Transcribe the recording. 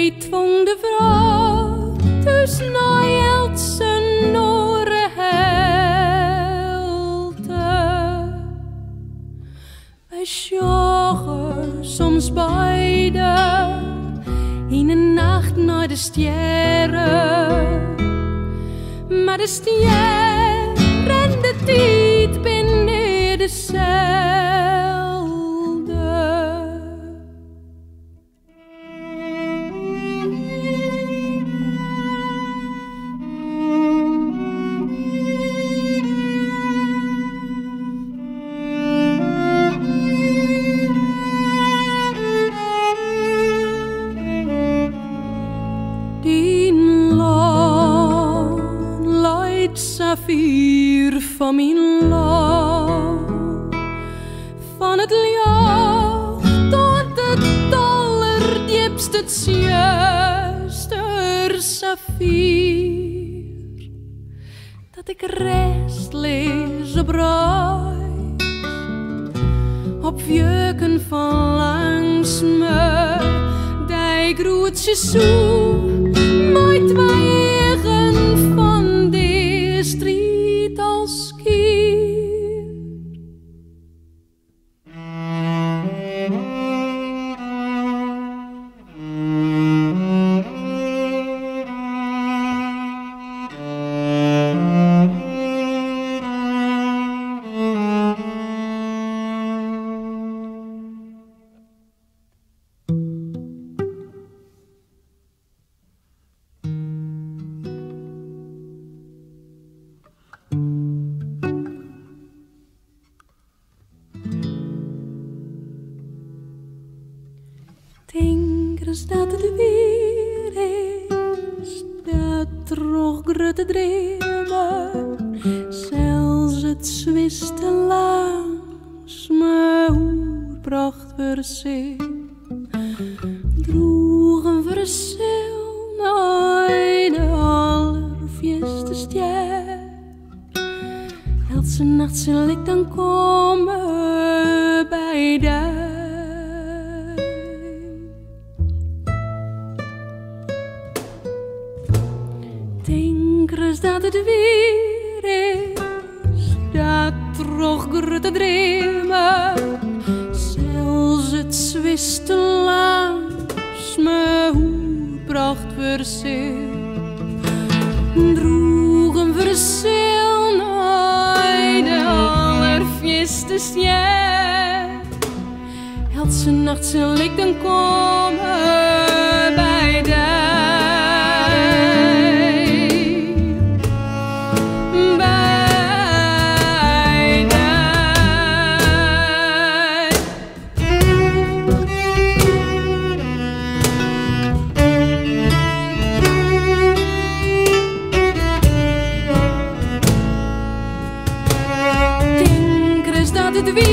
tvong de vrouw dus na helt zijn oren helte. Wij sjoggen soms beide in een nacht naar de sterren, maar de sterren en de tijd ben niet dezelfde. Saffier van mijn land, van het licht tot het allerdiepste, het zuister saffier, dat ik restlees op reis, op vjeuken van langs me, die groetjes zo, mooi twijgen van de strijd als kier. Denk eens dat het weer is, dat toch grote dremen, zelfs het zwiste langs me pracht verzin, droegen verzil naar de allerfjeste ster. Elke nacht zal ik dan komen bij de. Denk eens dat het weer is, dat toch grote dremen, zelfs het zwiste langs me pracht verzin, droegen verzil naar de allerfjeste ster. Elke nacht zal ik dan komen bij de. Het weer